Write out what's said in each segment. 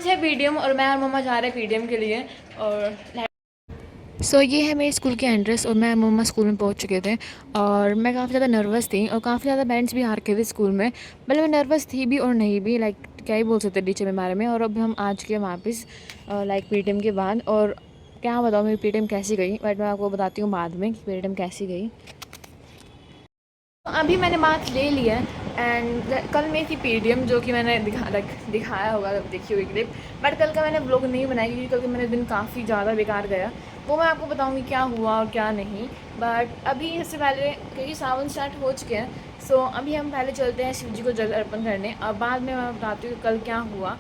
आज है पीटीएम और मैं और मम्मा जा रहे हैं पीटीएम के लिए। और ये है मेरे स्कूल की एंट्रेंस और मैं मम्मा स्कूल में पहुंच चुके थे। और मैं काफ़ी ज़्यादा नर्वस थी और काफ़ी ज़्यादा पेरेंट्स भी आ रखे थे स्कूल में। मतलब मैं नर्वस थी भी और नहीं भी, लाइक क्या ही बोल सकते टीचर के बारे में। और अब हम आ चुके हैं वापस लाइक पीटीएम के बाद। और क्या बताऊँ मेरी पीटीएम कैसी गई, बट मैं आपको बताती हूँ बाद में कि पीटीएम कैसी गई। अभी मैंने मार्क्स ले लिया है एंड कल मेरी थी पीटीएम जो कि मैंने दिखाया होगा, देखी हुई क्लिप। बट कल का मैंने व्लॉग नहीं बनाई क्योंकि कल का मेरा दिन काफ़ी ज़्यादा बेकार गया। वो मैं आपको बताऊंगी क्या हुआ और क्या नहीं। बट अभी इससे पहले क्योंकि सावन स्टार्ट हो चुके हैं, सो अभी हम पहले चलते हैं शिव जी को जल अर्पण करने और बाद में मैं बताती हूँ कल क्या हुआ।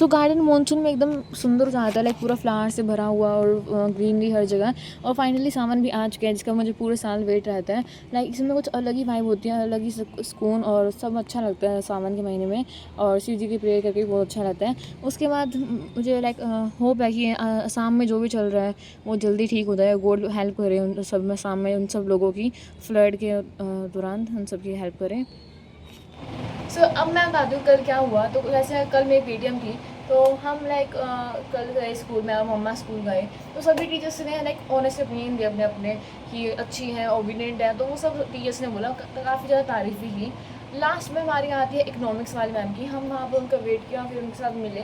गार्डन मानसून में एकदम सुंदर हो जाता है, लाइक पूरा फ्लावर से भरा हुआ और ग्रीनरी हर जगह। और फाइनली सावन भी आ चुका है जिसका मुझे पूरे साल वेट रहता है। लाइक इसमें कुछ अलग ही वाइब होती है, अलग ही सुकून और सब अच्छा लगता है सावन के महीने में। और शिव जी की प्रेयर करके बहुत अच्छा लगता है। उसके बाद मुझे लाइक होप है कि असम में जो भी चल रहा है वो जल्दी ठीक हो जाए। गॉड हेल्प करे उन सब में, असम में उन सब लोगों की फ्लड के दौरान उन सब की हेल्प करें। अब मैं बताती हूँ कल क्या हुआ। तो वैसे कल मेरी पीटीएम थी, तो हम लाइक कल गए स्कूल में, मम्मा स्कूल गए तो सभी टीचर्स ने लाइक ऑनेस्ट ओपिनियन दिए अपने अपने कि अच्छी है, ओबीडियंट है। तो वो सब टीचर्स ने बोला, काफ़ी ज़्यादा तारीफ़ भी की। लास्ट में हमारी आती है इकोनॉमिक्स वाली मैम की। हम वहाँ पर उनका वेट किया, फिर उनके साथ मिले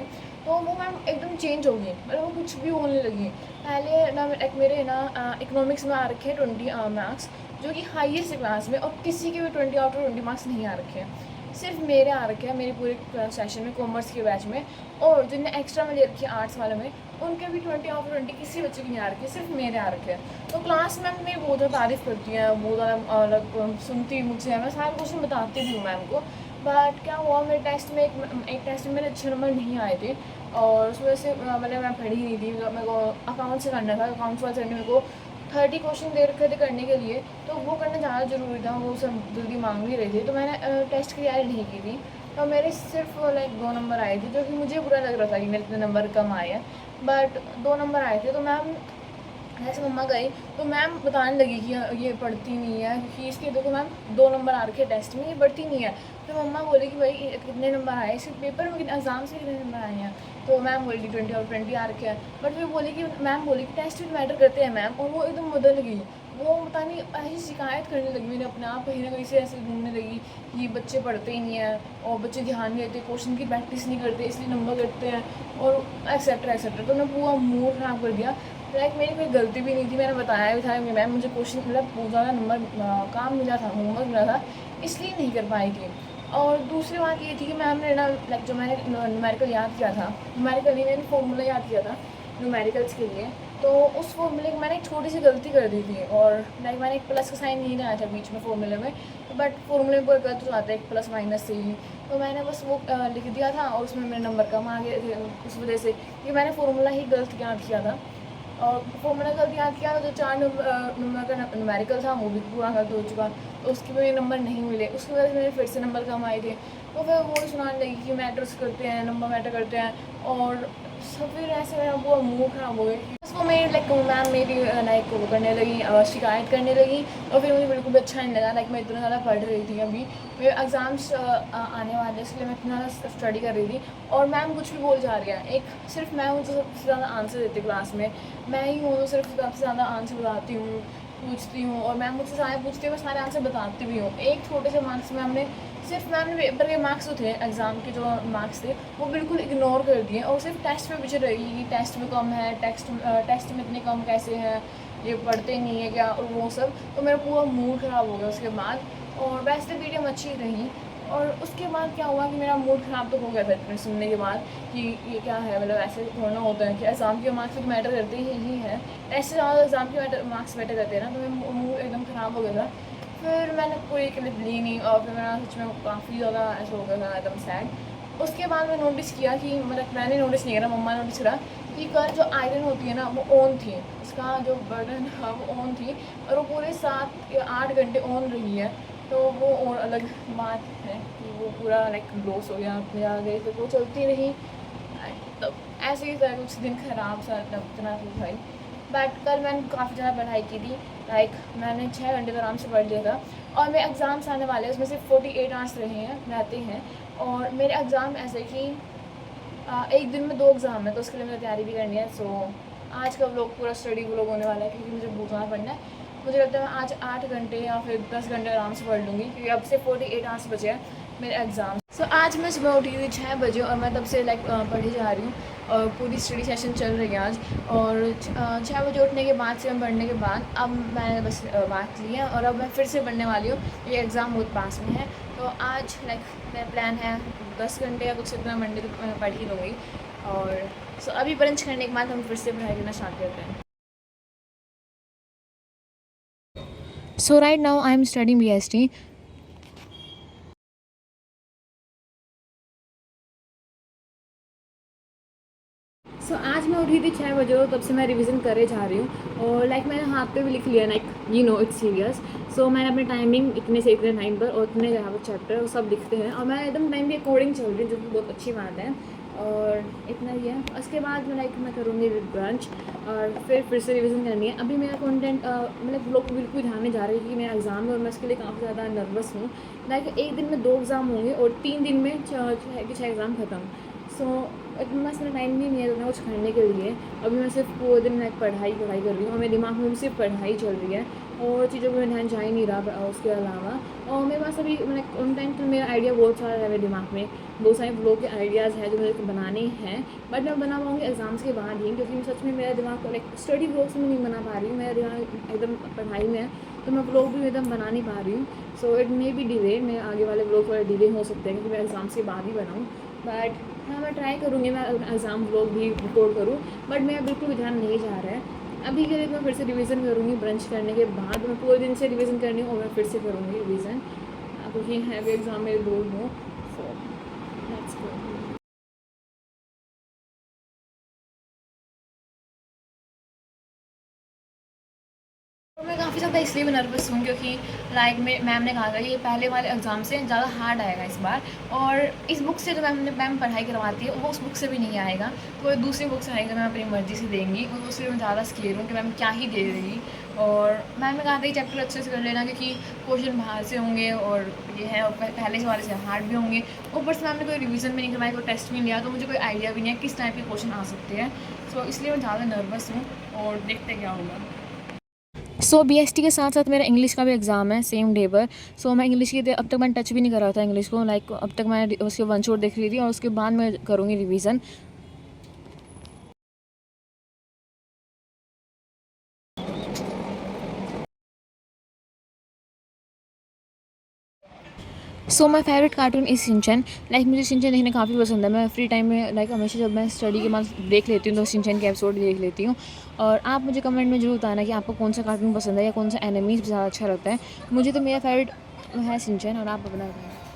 तो वो मैम एकदम चेंज हो गई, मतलब वो कुछ भी होने लगी। पहले ना एक मेरे ना इकोनॉमिक्स में आ रखे 20 मार्क्स, जो कि हाईएस्ट क्लास में, और किसी के भी 20 आउट ऑफ 20 मार्क्स नहीं आ रखे हैं। सिर्फ मेरे आ रखे हैं मेरी पूरे सेशन में, कॉमर्स के बैच में। और जिनने एक्स्ट्रा में ले रखी है आर्ट्स वाले में, उनके भी 20 आउट ऑफ 20 किसी बच्चे की नहीं आ रखी, सिर्फ मेरे आ रखे हैं। तो क्लास मैम मेरी बहुत ज़्यादा तारीफ़ करती हैं, बहुत ज़्यादा सुनती मुझसे है, मैं सारे क्वेश्चन बताती भी हूँ मैम को। बट क्या हुआ, मेरे टेस्ट में एक टेस्ट में मेरे अच्छे नंबर नहीं आए थे। और उस वजह से मतलब मैं पढ़ी नहीं थी। मेरे को अकाउंट से करना था, अकाउंट्स वाले करने मेरे को 30 क्वेश्चन दे रखे थे करने के लिए, तो वो करना ज़्यादा ज़रूरी था, वो सब जल्दी मांग भी रहे थे। तो मैंने टेस्ट की तैयारी नहीं की थी। तो मेरे सिर्फ लाइक 2 नंबर आए थे, जो कि मुझे बुरा लग रहा था कि मेरे इतने नंबर कम आए हैं। बट 2 नंबर आए थे। तो मैम जैसे मम्मा गई तो मैम बताने लगी कि ये पढ़ती नहीं है, क्योंकि इसके देखो मैम 2 नंबर आ रखे टेस्ट में, ये पढ़ती नहीं है। तो मम्मा बोले कि भाई कितने नंबर आए इसके पेपर में, एग्जाम से कितने नंबर आए हैं। तो मैम बोली 20 और 20 आ रखे हैं। बट फिर बोली कि मैम बोली कि टेस्ट भी मैटर करते हैं मैम। और वो एकदम बदल गई, वो पता नहीं ऐसी शिकायत करने लगी मेरे अपने आप, कहीं ना कहीं से ऐसे ढूंढने लगी कि बच्चे पढ़ते ही नहीं हैं और बच्चे ध्यान नहीं देते, क्वेश्चन की प्रैक्टिस नहीं करते इसलिए नंबर कटते हैं और एक्सेट्रा एक्सेट्रा। तो मैं पूरा मूड ख़राब कर दिया। लाइक मेरी कोई गलती भी नहीं थी, मैंने बताया भी था कि मैम मुझे क्वेश्चन मतलब बहुत ज़्यादा नंबर काम मिला था, होमवर्क मिला था, इसलिए नहीं कर पाई थी। और दूसरी बात ये थी कि मैम ने ना लाइक जो मैंने न्यूमेरिकल याद किया था, न्यूमेरिकल नहीं मैंने फॉर्मूला याद किया था न्यूमेरिकल्स के लिए। तो उस फॉर्मूले की मैंने एक छोटी सी गलती कर दी थी। और लाइक मैंने एक प्लस का साइन नहीं लगाया था बीच में फॉर्मूले में, बट फॉर्मूले पर गलत हो जाता है एक प्लस माइनस से ही। तो मैंने बस वो लिख दिया था और उसमें मेरे नंबर कम आ गए थे उस वजह से कि मैंने फॉर्मूला ही गलत याद किया था। और फॉर्मूला गलत याद किया तो 4 नंबर का न्यूमेरिकल था वो भी पूरा गलत हो चुका। तो उसके भी नंबर नहीं मिले, उसकी वजह से मेरे फिर से नंबर कम आए थे। तो फिर वो सुनाने लगी कि मैटर्स करते हैं, नंबर मैटर करते हैं। और सब फिर ऐसे मेरा पूरा मूड ख़राब हो गया। बस वो मेरी लाइक मैम मेरी लाइक वो करने लगी, शिकायत करने लगी। और फिर मुझे बिल्कुल भी अच्छा नहीं लगा। लाइक मैं इतना ज़्यादा पढ़ रही थी, अभी मेरे एग्ज़ाम्स आने वाले, इसलिए मैं इतना स्टडी कर रही थी। और मैम कुछ भी बोल जा रही है, एक सिर्फ मैं हूँ जो सबसे ज़्यादा आंसर देती क्लास में, मैं ही हूँ जो सिर्फ सबसे ज़्यादा आंसर बताती हूँ, पूछती हूँ। और मैम मुझसे सारे पूछती है, मैं सारे आंसर बताती भी हूँ। एक छोटे से मार्क्स में हमने सिर्फ मैम ने पेपर के मार्क्स जो थे, एग्ज़ाम के जो मार्क्स थे, वो बिल्कुल इग्नोर कर दिए। और सिर्फ टेस्ट में पीछे रहेगी कि टेस्ट में कम है, टेस्ट में इतने कम कैसे हैं, ये पढ़ते नहीं है क्या, और वो सब। तो मेरा पूरा मूड ख़राब हो गया उसके बाद। और वैसे तो वीडियो अच्छी रही। और उसके बाद क्या हुआ कि मेरा मूड ख़राब तो हो गया था इतने सुनने के बाद कि ये क्या है, मतलब ऐसे थोड़ा होता है कि एग्ज़ाम के मार्क्स तो मैटर करते ही हैं, टेस्ट से ज़्यादा एग्ज़ाम के मार्क्स मैटर करते हैं ना। तो मेरा मूड एकदम ख़राब हो गया था। फिर मैंने कोई क्लिप ली नहीं और फिर मेरा सच में काफ़ी ज़्यादा ऐसा हो गया था, एकदम सैड। उसके बाद मैंने नोटिस किया कि मतलब मैंने नोटिस नहीं करा, मम्मा ने नोटिस करा कि कल जो आयरन होती है ना वो ऑन थी, उसका जो बटन था वो ऑन थी। और वो पूरे 7 या 8 घंटे ऑन रही है। तो वो और अलग बात है कि वो पूरा लाइक लॉस हो गया, अपने आ गई तो वो चलती रही। तो ऐसे ही था कुछ दिन ख़राब सा इतना कुछ भाई। बट कल मैंने काफ़ी ज़्यादा पढ़ाई की थी, लाइक मैंने 6 घंटे तो आराम से पढ़ लिया था। और मेरे एग्ज़ाम्स आने वाले हैं, उसमें से 48 आवर्स रहते हैं। और मेरे एग्ज़ाम ऐसे कि एक दिन में 2 एग्ज़ाम है, तो उसके लिए मुझे तैयारी भी करनी है। सो आज का व्लॉग पूरा स्टडी व्लॉग होने वाला है, क्योंकि मुझे बुधवार पढ़ना है। मुझे लगता है मैं आज 8 घंटे या फिर 10 घंटे आराम से पढ़ लूँगी, क्योंकि अब से 48 आवर्स बचे हैं मेरे एग्ज़ाम। सो आज मैं सुबह उठी थी 6 बजे, और मैं तब से पढ़ी जा रही हूँ, और पूरी स्टडी सेशन चल रही है आज। और 6 बजे उठने के बाद से, मैं पढ़ने के बाद अब मैंने बस बात ली है, और अब मैं फिर से पढ़ने वाली हूँ। ये एग्ज़ाम बहुत पास में है, तो आज मेरा प्लान है 10 घंटे या कुछ इतना मंडे तक मैं पढ़ ही लूँगी। और सो अभी ब्रंच करने के बाद हम फिर से पढ़ाई करना स्टार्ट करते हैं। So right now I am studying BST। सो आज मैं उठी थी 6 बजे, और तब से मैं रिवीजन करे जा रही हूँ, और मैंने हाथ पे भी लिख लिया, इट्स सीरियस। सो मैंने अपनी टाइमिंग इतने से इतने टाइम पर, और इतने यहाँ पर चैप्टर वो सब लिखते हैं, और मैं एकदम टाइम के अकॉर्डिंग चल रही हूँ, जो कि बहुत अच्छी बात है। और इतना ही है। उसके बाद मैं करूँगी ब्रंच, और फिर से रिवीजन करनी है। अभी मेरा कंटेंट लोग बिल्कुल ध्यान नहीं जा रहा है, क्योंकि मेरा एग्ज़ाम है, और मैं उसके लिए काफ़ी ज़्यादा नर्वस हूँ। एक दिन में 2 एग्ज़ाम होंगे, और 3 दिन में 6 एग्ज़ाम ख़त्म। सो इतना मेरा टाइम नहीं है कुछ करने के लिए। अभी मैं सिर्फ पूरे दिन पढ़ाई कर रही हूँ, और मेरे दिमाग में भी सिर्फ पढ़ाई चल रही है, और चीज़ों पर ध्यान जा ही नहीं रहा उसके अलावा। और मेरे पास अभी उन टाइम तो मेरा आइडिया बहुत सारा है मेरे दिमाग में, बहुत सारे व्लॉग के आइडियाज़ हैं जो मुझे बनाने हैं, बट मैं बना पाऊँगी एग्ज़ाम्स के बाद ही, क्योंकि सच में मेरा दिमाग स्टडी व्लॉग्स में नहीं बना पा रही हूँ। मेरा दिमाग एकदम पढ़ाई में है, तो मैं व्लॉग भी एकदम बना नहीं पा रही हूँ। So it may be delay, मेरे आगे वाले व्लॉग थोड़े डिले हो सकते हैं, क्योंकि मैं एग्ज़ाम्स के बाद ही बनाऊँ। बट हाँ, मैं ट्राई करूँगी मैं एग्ज़ाम व्लॉग भी रिकॉर्ड करूँ, बट मेरा बिल्कुल ध्यान नहीं जा रहा है। अभी के लिए मैं फिर से रिवीजन करूँगी, ब्रंच करने के बाद मैं पूरे दिन से रिवीजन करनी हूँ, और मैं फिर से करूँगी रिवीजन, क्योंकि हैवी एग्ज़ाम मेरे 2 हो। So let's go. और मैं काफ़ी ज़्यादा इसलिए भी नर्वस हूँ, क्योंकि मैम ने कहा था कि ये पहले वाले एग्ज़ाम से ज़्यादा हार्ड आएगा इस बार, और इस बुक से जो मैम पढ़ाई करवाती है वो उस बुक से भी नहीं आएगा, कोई दूसरी बुक से आएगा, मैं अपनी मर्ज़ी से देंगी, और उससे मैं ज़्यादा स्केयर हूँ कि मैम क्या ही दे देगी। और मैम ने कहा था कि चैप्टर अच्छे से कर लेना, क्योंकि क्वेश्चन बाहर से होंगे, और ये है, और पहले से वाले से हार्ड भी होंगे। ऊपर से मैम ने कोई रिवीजन भी नहीं करवाया, कोई टेस्ट भी नहीं लिया, तो मुझे कोई आइडिया भी नहीं है किस टाइप के क्वेश्चन आ सकते हैं। सो इसलिए मैं ज़्यादा नर्वस हूँ, और देखते क्या होगा। सो BST के साथ साथ मेरा इंग्लिश का भी एग्ज़ाम है सेम डे पर। सो मैं इंग्लिश की अब तक मैंने टच भी नहीं करा था इंग्लिश को, अब तक मैं उसके वन शॉट देख रही थी, और उसके बाद मैं करूँगी revision. So my favourite cartoon is Shinchan. मुझे शिनचैन देखने काफ़ी पसंद है। मैं फ्री टाइम में हमेशा जब मैं स्टडी के बाद ब्रेक लेती हूँ, तो शिनचैन के एपिसोड देख लेती हूँ। और आप मुझे कमेंट में ज़रूर बताना कि आपको कौन सा कार्टून पसंद है, या कौन सा एनिमीज़ ज़्यादा अच्छा लगता है। मुझे तो मेरा फेवरेट है शिनचैन, और आप अपना बताएं।